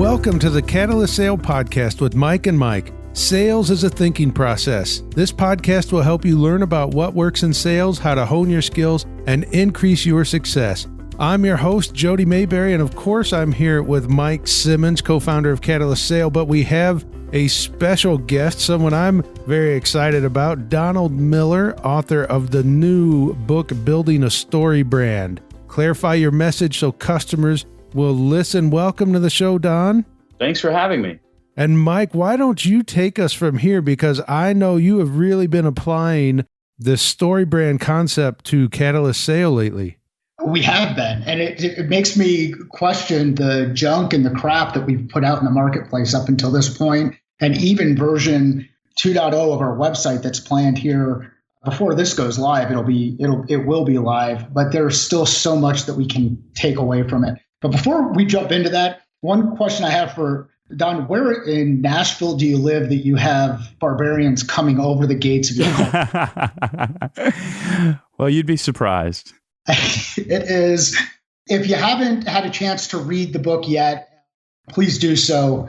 Welcome to the Catalyst Sale Podcast with Mike and Mike. Sales is a thinking process. This podcast will help you learn about what works in sales, how to hone your skills, and increase your success. I'm your host, Jody Mayberry, and of course, I'm here with Mike Simmons, co-founder of Catalyst Sale, but we have a special guest, someone I'm very excited about, Donald Miller, author of the new book, Building a Story Brand. Clarify your message so customers will listen. Welcome to the show, Don. Thanks for having me. And Mike, why don't you take us from here? Because I know you have really been applying the StoryBrand concept to Catalyst Sale lately. We have been, and it makes me question the junk and the crap that we've put out in the marketplace up until this point, and even version 2.0 of our website that's planned here before this goes live. It will be live, but there's still so much that we can take away from it. But before we jump into that, one question I have for Don: where in Nashville do you live that you have barbarians coming over the gates of your home? Well, you'd be surprised. It is. If you haven't had a chance to read the book yet, please do so.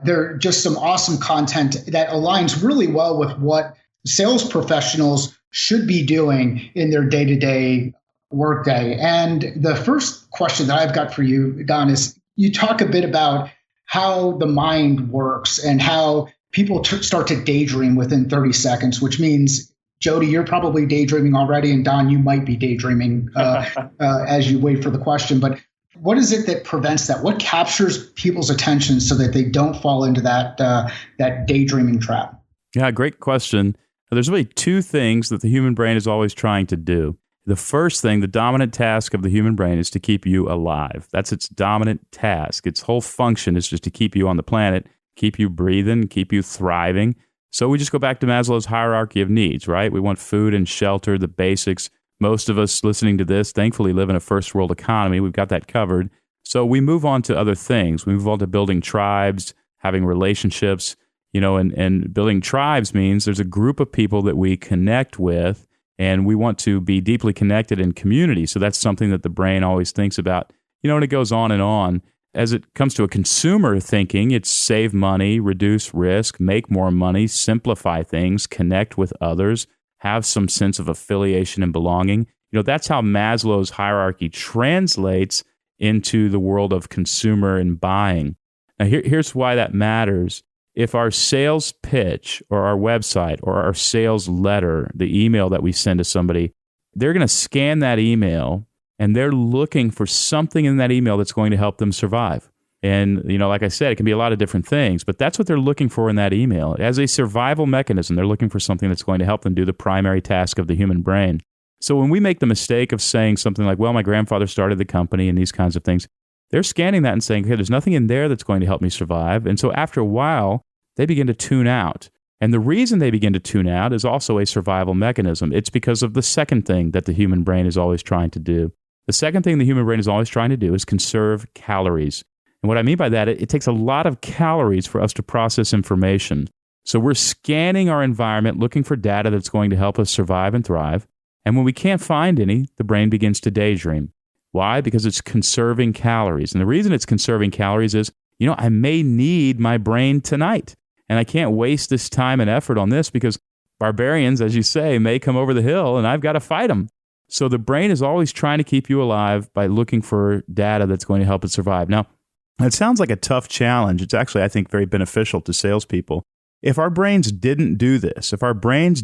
There's just some awesome content that aligns really well with what sales professionals should be doing in their day-to-day workday. And the first question that I've got for you, Don, is you talk a bit about how the mind works and how people start to daydream within 30 seconds, which means, Jody, you're probably daydreaming already, and Don, you might be daydreaming as you wait for the question. But what is it that prevents that? What captures people's attention so that they don't fall into that daydreaming trap? Yeah, great question. There's really two things that the human brain is always trying to do. The first thing, the dominant task of the human brain, is to keep you alive. That's its dominant task. Its whole function is just to keep you on the planet, keep you breathing, keep you thriving. So we just go back to Maslow's hierarchy of needs, right? We want food and shelter, the basics. Most of us listening to this, thankfully, live in a first world economy. We've got that covered. So we move on to other things. We move on to building tribes, having relationships, and building tribes means there's a group of people that we connect with, and we want to be deeply connected in community. So that's something that the brain always thinks about, and it goes on and on. As it comes to a consumer thinking, it's save money, reduce risk, make more money, simplify things, connect with others, have some sense of affiliation and belonging. That's how Maslow's hierarchy translates into the world of consumer and buying. Now, here's why that matters. If our sales pitch or our website or our sales letter, the email that we send to somebody, they're going to scan that email and they're looking for something in that email that's going to help them survive. And, like I said, it can be a lot of different things, but that's what they're looking for in that email. As a survival mechanism, they're looking for something that's going to help them do the primary task of the human brain. So when we make the mistake of saying something like, well, my grandfather started the company and these kinds of things, they're scanning that and saying, okay, there's nothing in there that's going to help me survive. And so after a while, they begin to tune out. And the reason they begin to tune out is also a survival mechanism. It's because of the second thing that the human brain is always trying to do. The second thing the human brain is always trying to do is conserve calories. And what I mean by that, it takes a lot of calories for us to process information. So we're scanning our environment, looking for data that's going to help us survive and thrive. And when we can't find any, the brain begins to daydream. Why? Because it's conserving calories. And the reason it's conserving calories is, I may need my brain tonight. And I can't waste this time and effort on this because barbarians, as you say, may come over the hill and I've got to fight them. So the brain is always trying to keep you alive by looking for data that's going to help it survive. Now, it sounds like a tough challenge. It's actually, I think, very beneficial to salespeople. If our brains didn't do this, if our brains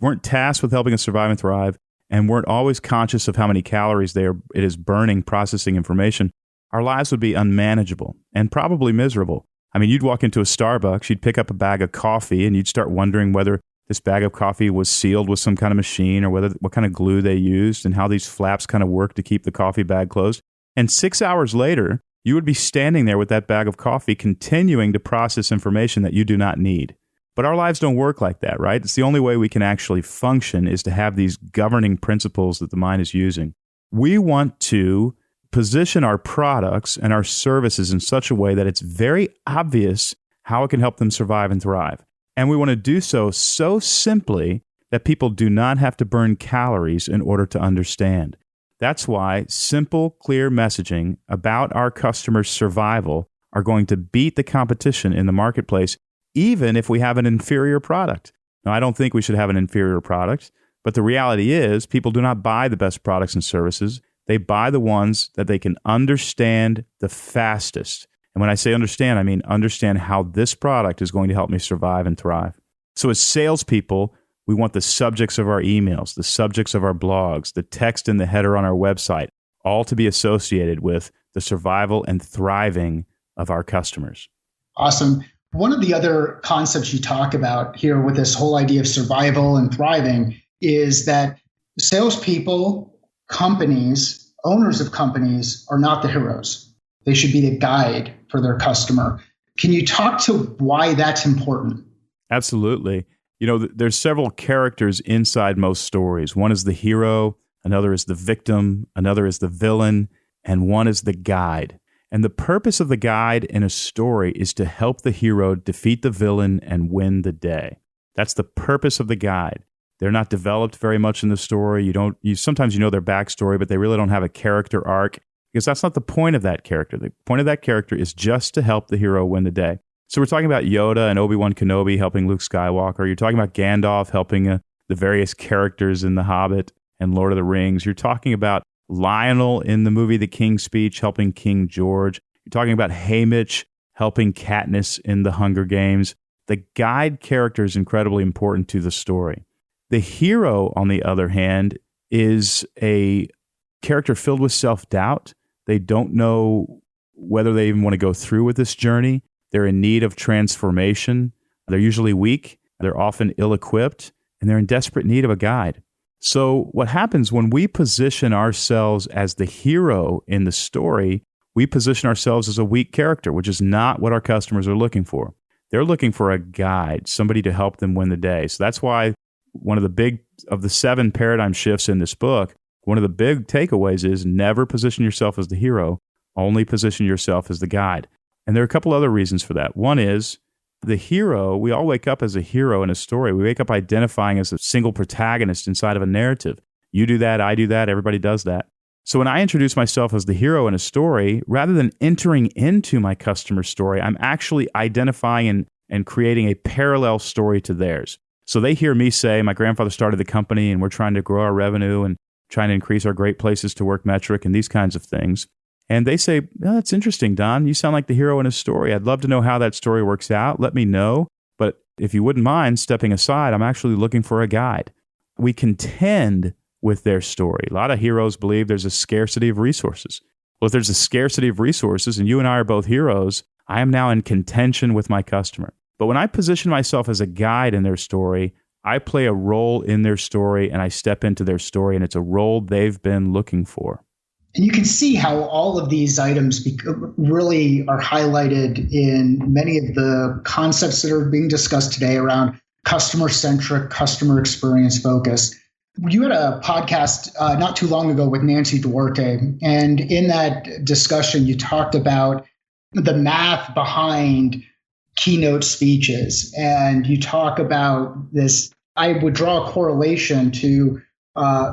weren't tasked with helping us survive and thrive and weren't always conscious of how many calories it is burning processing information, our lives would be unmanageable and probably miserable. I mean, you'd walk into a Starbucks, you'd pick up a bag of coffee, and you'd start wondering whether this bag of coffee was sealed with some kind of machine or what kind of glue they used and how these flaps kind of work to keep the coffee bag closed. And 6 hours later, you would be standing there with that bag of coffee continuing to process information that you do not need. But our lives don't work like that, right? It's the only way we can actually function is to have these governing principles that the mind is using. We want to position our products and our services in such a way that it's very obvious how it can help them survive and thrive. And we want to do so simply that people do not have to burn calories in order to understand. That's why simple, clear messaging about our customers' survival are going to beat the competition in the marketplace, even if we have an inferior product. Now, I don't think we should have an inferior product, but the reality is people do not buy the best products and services. They buy the ones that they can understand the fastest. And when I say understand, I mean understand how this product is going to help me survive and thrive. So as salespeople, we want the subjects of our emails, the subjects of our blogs, the text in the header on our website, all to be associated with the survival and thriving of our customers. Awesome. One of the other concepts you talk about here with this whole idea of survival and thriving is that salespeople, companies, owners of companies are not the heroes. They should be the guide for their customer. Can you talk to why that's important? Absolutely. You know, there's several characters inside most stories. One is the hero, another is the victim, another is the villain, and one is the guide. And the purpose of the guide in a story is to help the hero defeat the villain and win the day. That's the purpose of the guide. They're not developed very much in the story. Sometimes you know their backstory, but they really don't have a character arc, because that's not the point of that character. The point of that character is just to help the hero win the day. So we're talking about Yoda and Obi-Wan Kenobi helping Luke Skywalker. You're talking about Gandalf helping the various characters in The Hobbit and Lord of the Rings. You're talking about Lionel in the movie The King's Speech helping King George. You're talking about Haymitch helping Katniss in The Hunger Games. The guide character is incredibly important to the story. The hero, on the other hand, is a character filled with self-doubt. They don't know whether they even want to go through with this journey. They're in need of transformation. They're usually weak. They're often ill-equipped, and they're in desperate need of a guide. So what happens when we position ourselves as the hero in the story, we position ourselves as a weak character, which is not what our customers are looking for. They're looking for a guide, somebody to help them win the day. So that's why one of the 7 paradigm shifts in this book, one of the big takeaways is never position yourself as the hero, only position yourself as the guide. And there are a couple other reasons for that. One is the hero, we all wake up as a hero in a story. We wake up identifying as a single protagonist inside of a narrative. You do that, I do that, everybody does that. So when I introduce myself as the hero in a story, rather than entering into my customer's story, I'm actually identifying and creating a parallel story to theirs. So they hear me say, my grandfather started the company and we're trying to grow our revenue and trying to increase our great places to work metric and these kinds of things. And they say, oh, that's interesting, Don. You sound like the hero in a story. I'd love to know how that story works out. Let me know. But if you wouldn't mind stepping aside, I'm actually looking for a guide. We contend with their story. A lot of heroes believe there's a scarcity of resources. Well, if there's a scarcity of resources and you and I are both heroes, I am now in contention with my customer. But when I position myself as a guide in their story, I play a role in their story and I step into their story, and it's a role they've been looking for. And you can see how all of these items really are highlighted in many of the concepts that are being discussed today around customer-centric, customer experience focus. You had a podcast not too long ago with Nancy Duarte, and in that discussion, you talked about the math behind keynote speeches, and you talk about this. I would draw a correlation to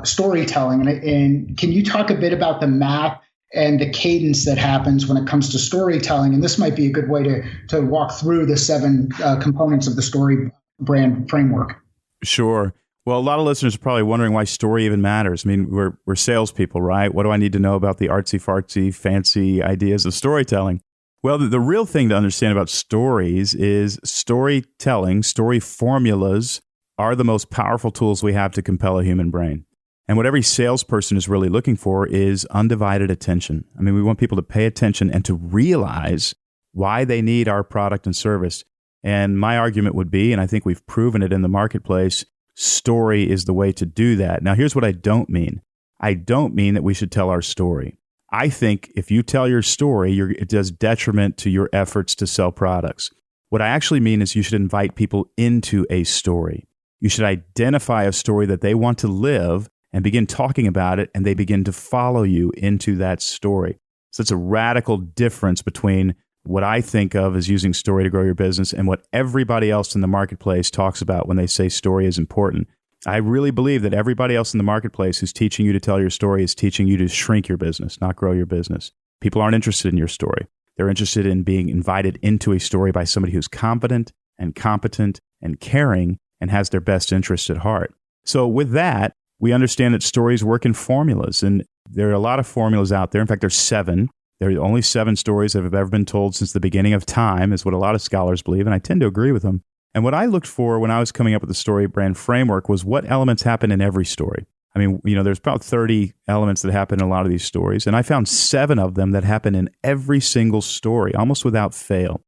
storytelling. And can you talk a bit about the math and the cadence that happens when it comes to storytelling? And this might be a good way to walk through the 7 components of the StoryBrand Framework. Sure. Well, a lot of listeners are probably wondering why story even matters. I mean, we're salespeople, right? What do I need to know about the artsy-fartsy, fancy ideas of storytelling? Well, the real thing to understand about stories is storytelling, story formulas are the most powerful tools we have to compel a human brain. And what every salesperson is really looking for is undivided attention. I mean, we want people to pay attention and to realize why they need our product and service. And my argument would be, and I think we've proven it in the marketplace, story is the way to do that. Now, here's what I don't mean. I don't mean that we should tell our story. I think if you tell your story, it does detriment to your efforts to sell products. What I actually mean is you should invite people into a story. You should identify a story that they want to live and begin talking about it, and they begin to follow you into that story. So it's a radical difference between what I think of as using story to grow your business and what everybody else in the marketplace talks about when they say story is important. I really believe that everybody else in the marketplace who's teaching you to tell your story is teaching you to shrink your business, not grow your business. People aren't interested in your story. They're interested in being invited into a story by somebody who's confident and competent and caring and has their best interest at heart. So with that, we understand that stories work in formulas, and there are a lot of formulas out there. In fact, there's 7. There are only 7 stories that have ever been told since the beginning of time, is what a lot of scholars believe, and I tend to agree with them. And what I looked for when I was coming up with the StoryBrand framework was what elements happen in every story. I mean, there's about 30 elements that happen in a lot of these stories, and I found 7 of them that happen in every single story, almost without fail.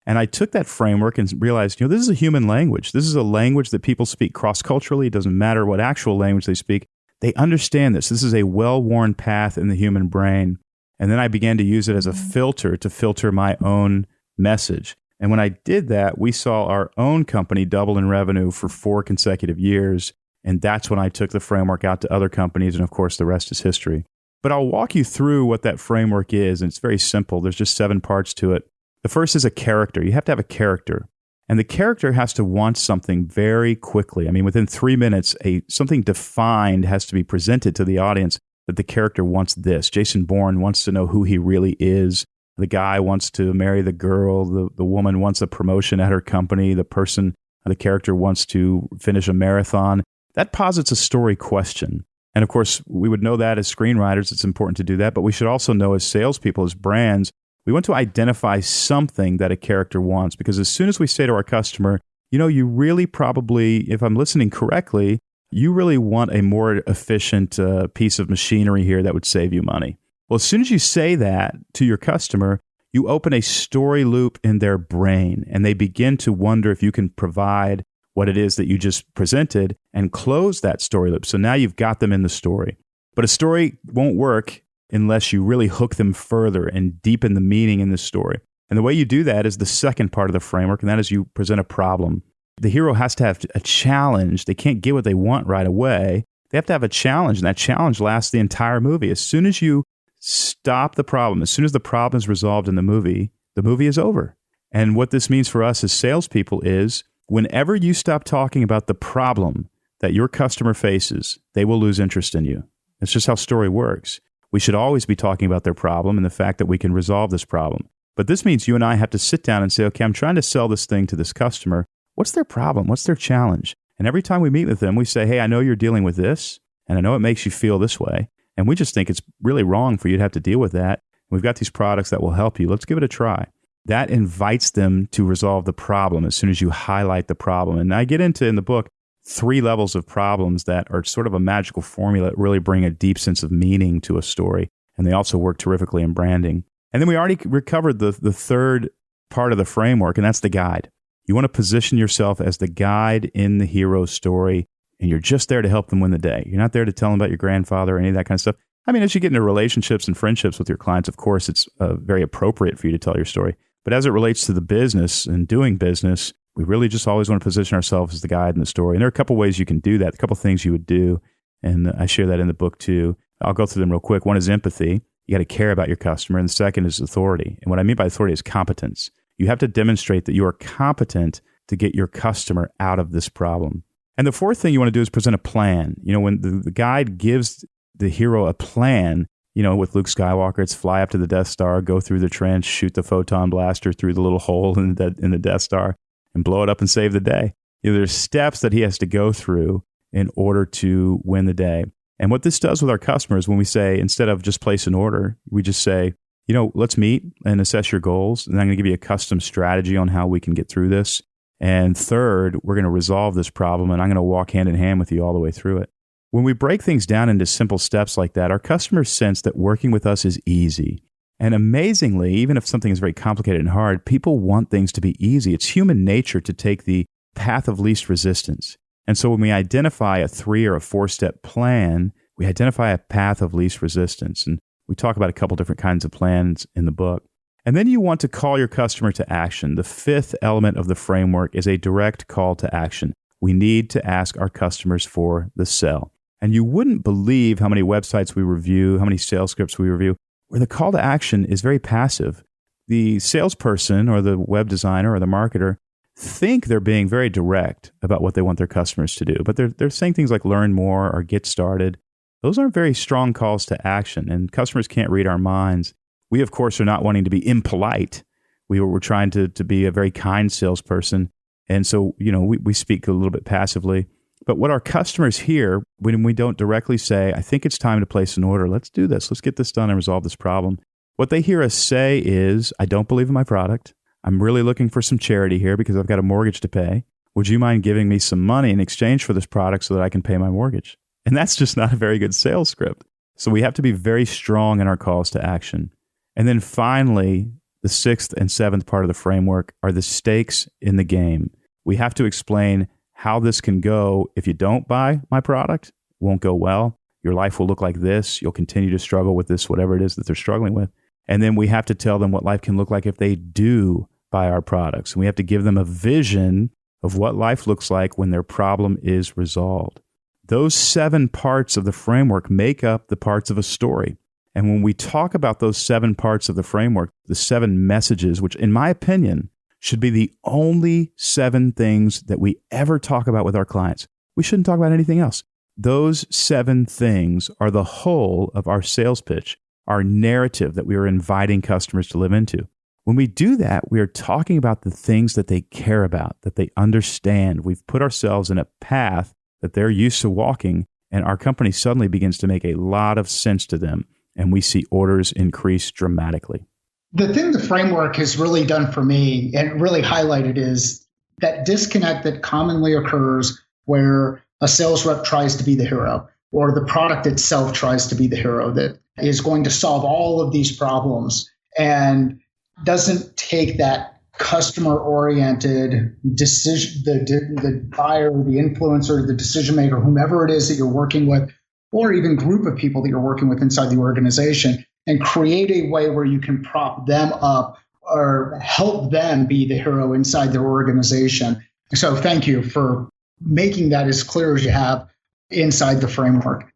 And I took that framework and realized, this is a human language. This is a language that people speak cross-culturally. It doesn't matter what actual language they speak. They understand this. This is a well-worn path in the human brain. And then I began to use it as a filter to filter my own message. And when I did that, we saw our own company double in revenue for 4 consecutive years. And that's when I took the framework out to other companies. And of course, the rest is history. But I'll walk you through what that framework is. And it's very simple. There's just 7 parts to it. The first is a character. You have to have a character. And the character has to want something very quickly. I mean, within 3 minutes, something defined has to be presented to the audience that the character wants this. Jason Bourne wants to know who he really is. The guy wants to marry the girl. The woman wants a promotion at her company. The character wants to finish a marathon. That posits a story question. And of course, we would know that as screenwriters. It's important to do that. But we should also know as salespeople, as brands, we want to identify something that a character wants, because as soon as we say to our customer, you really probably, if I'm listening correctly, you really want a more efficient piece of machinery here that would save you money. Well, as soon as you say that to your customer, you open a story loop in their brain, and they begin to wonder if you can provide what it is that you just presented and close that story loop. So now you've got them in the story. But a story won't work unless you really hook them further and deepen the meaning in the story. And the way you do that is the second part of the framework, and that is you present a problem. The hero has to have a challenge. They can't get what they want right away. They have to have a challenge, and that challenge lasts the entire movie. As soon as you stop the problem, as soon as the problem is resolved in the movie is over. And what this means for us as salespeople is whenever you stop talking about the problem that your customer faces, they will lose interest in you. It's just how story works. We should always be talking about their problem and the fact that we can resolve this problem. But this means you and I have to sit down and say, okay, I'm trying to sell this thing to this customer. What's their problem? What's their challenge? And every time we meet with them, we say, hey, I know you're dealing with this, and I know it makes you feel this way. And we just think it's really wrong for you to have to deal with that. We've got these products that will help you. Let's give it a try. That invites them to resolve the problem as soon as you highlight the problem. And I get into, in the book, 3 levels of problems that are sort of a magical formula that really bring a deep sense of meaning to a story. And they also work terrifically in branding. And then we already recovered the third part of the framework, and that's the guide. You want to position yourself as the guide in the hero's story, and you're just there to help them win the day. You're not there to tell them about your grandfather or any of that kind of stuff. I mean, as you get into relationships and friendships with your clients, of course, it's very appropriate for you to tell your story. But as it relates to the business and doing business, we really just always want to position ourselves as the guide in the story. And there are a couple ways you can do that, a couple things you would do. And I share that in the book too. I'll go through them real quick. One is empathy. You got to care about your customer. And the second is authority. And what I mean by authority is competence. You have to demonstrate that you are competent to get your customer out of this problem. And the fourth thing you want to do is present a plan. When the guide gives the hero a plan, with Luke Skywalker, it's fly up to the Death Star, go through the trench, shoot the photon blaster through the little hole in the Death Star, and blow it up and save the day. There's steps that he has to go through in order to win the day. And what this does with our customers, when we say, instead of just place an order, we just say, let's meet and assess your goals. And I'm going to give you a custom strategy on how we can get through this. And third, we're going to resolve this problem, and I'm going to walk hand in hand with you all the way through it. When we break things down into simple steps like that, our customers sense that working with us is easy. And amazingly, even if something is very complicated and hard, people want things to be easy. It's human nature to take the path of least resistance. And so when we identify a 3 or a 4-step plan, we identify a path of least resistance. And we talk about a couple different kinds of plans in the book. And then you want to call your customer to action. The 5th element of the framework is a direct call to action. We need to ask our customers for the sell. And you wouldn't believe how many websites we review, how many sales scripts we review, where the call to action is very passive. The salesperson or the web designer or the marketer think they're being very direct about what they want their customers to do, but they're saying things like learn more or get started. Those aren't very strong calls to action, and customers can't read our minds. We, of course, are not wanting to be impolite. We're trying to be a very kind salesperson. And so, we speak a little bit passively. But what our customers hear when we don't directly say, I think it's time to place an order, let's do this, let's get this done and resolve this problem. What they hear us say is, I don't believe in my product. I'm really looking for some charity here because I've got a mortgage to pay. Would you mind giving me some money in exchange for this product so that I can pay my mortgage? And that's just not a very good sales script. So we have to be very strong in our calls to action. And then finally, the sixth and seventh part of the framework are the stakes in the game. We have to explain how this can go. If you don't buy my product, it won't go well. Your life will look like this. You'll continue to struggle with this, whatever it is that they're struggling with. And then we have to tell them what life can look like if they do buy our products. And we have to give them a vision of what life looks like when their problem is resolved. Those 7 parts of the framework make up the parts of a story. And when we talk about those 7 parts of the framework, the 7 messages, which in my opinion should be the only 7 things that we ever talk about with our clients, we shouldn't talk about anything else. Those 7 things are the whole of our sales pitch, our narrative that we are inviting customers to live into. When we do that, we are talking about the things that they care about, that they understand. We've put ourselves in a path that they're used to walking, and our company suddenly begins to make a lot of sense to them, and we see orders increase dramatically. The thing the framework has really done for me and really highlighted is that disconnect that commonly occurs where a sales rep tries to be the hero or the product itself tries to be the hero that is going to solve all of these problems and doesn't take that customer-oriented decision, the buyer, the influencer, the decision maker, whomever it is that you're working with, or even group of people that you're working with inside the organization, and create a way where you can prop them up or help them be the hero inside their organization. So thank you for making that as clear as you have inside the framework.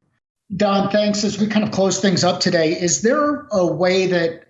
Don, thanks. As we kind of close things up today, is there a way that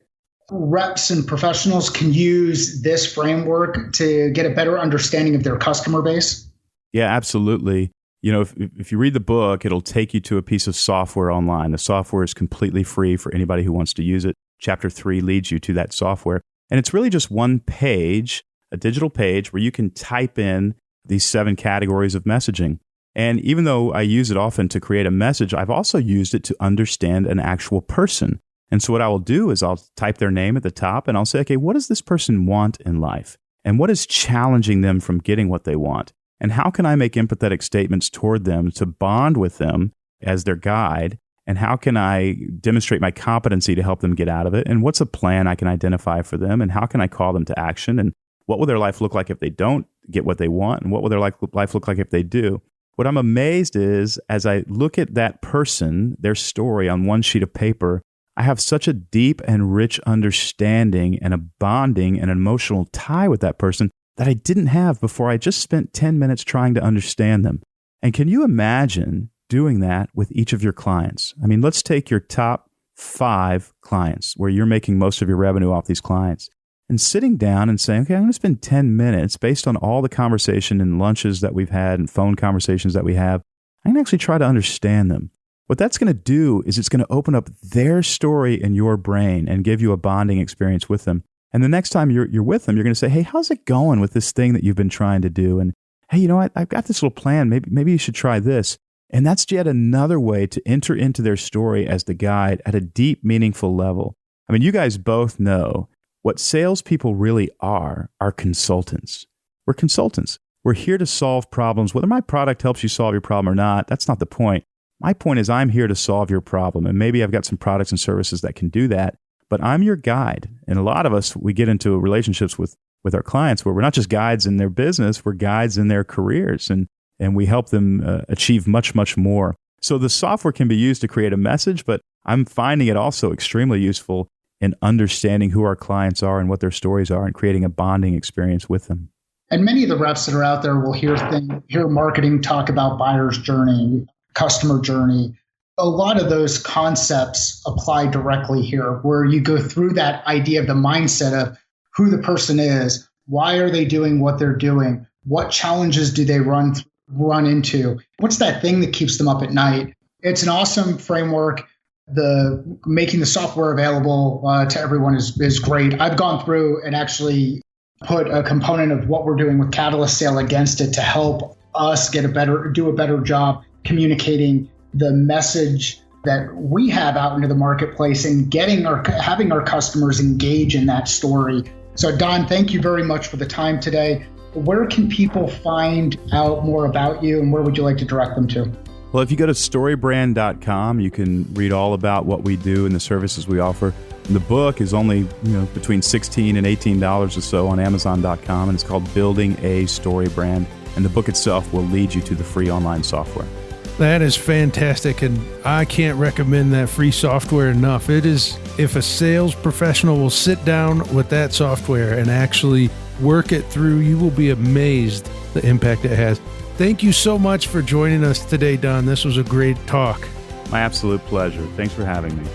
reps and professionals can use this framework to get a better understanding of their customer base? Yeah, absolutely. If you read the book, it'll take you to a piece of software online. The software is completely free for anybody who wants to use it. Chapter 3 leads you to that software. And it's really just one page, a digital page where you can type in these 7 categories of messaging. And even though I use it often to create a message, I've also used it to understand an actual person. And so what I will do is I'll type their name at the top and I'll say, okay, what does this person want in life? And what is challenging them from getting what they want? And how can I make empathetic statements toward them to bond with them as their guide? And how can I demonstrate my competency to help them get out of it? And what's a plan I can identify for them? And how can I call them to action? And what will their life look like if they don't get what they want? And what will their life look like if they do? What I'm amazed is, as I look at that person, their story on one sheet of paper, I have such a deep and rich understanding and a bonding and an emotional tie with that person that I didn't have before I just spent 10 minutes trying to understand them. And can you imagine doing that with each of your clients? I mean, let's take your top 5 clients where you're making most of your revenue off these clients and sitting down and saying, okay, I'm going to spend 10 minutes based on all the conversation and lunches that we've had and phone conversations that we have. I'm going to actually try to understand them. What that's going to do is it's going to open up their story in your brain and give you a bonding experience with them. And the next time you're with them, you're going to say, hey, how's it going with this thing that you've been trying to do? And hey, you know what? I've got this little plan. Maybe you should try this. And that's yet another way to enter into their story as the guide at a deep, meaningful level. I mean, you guys both know what salespeople really are consultants. We're consultants. We're here to solve problems. Whether my product helps you solve your problem or not, that's not the point. My point is I'm here to solve your problem. And maybe I've got some products and services that can do that, but I'm your guide. And a lot of us, we get into relationships with our clients where we're not just guides in their business, we're guides in their careers. And we help them achieve much, much more. So the software can be used to create a message, but I'm finding it also extremely useful in understanding who our clients are and what their stories are and creating a bonding experience with them. And many of the reps that are out there will hear marketing talk about buyer's journey, customer journey. A lot of those concepts apply directly here, where you go through that idea of the mindset of who the person is, why are they doing what they're doing, what challenges do they run into, what's that thing that keeps them up at night. It's an awesome framework. making the software available to everyone is great. I've gone through and actually put a component of what we're doing with Catalyst Sale against it to help us do a better job communicating the message that we have out into the marketplace and having our customers engage in that story. So Don, thank you very much for the time today. Where can people find out more about you, and where would you like to direct them to? Well, if you go to StoryBrand.com, you can read all about what we do and the services we offer. And the book is only between $16 and $18 or so on Amazon.com, and it's called Building a StoryBrand. And the book itself will lead you to the free online software. That is fantastic, and I can't recommend that free software enough. It is, if a sales professional will sit down with that software and actually work it through, you will be amazed the impact it has. Thank you so much for joining us today, Don. This was a great talk. My absolute pleasure. Thanks for having me.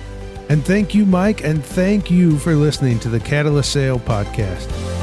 And thank you, Mike, and thank you for listening to the Catalyst Sale Podcast.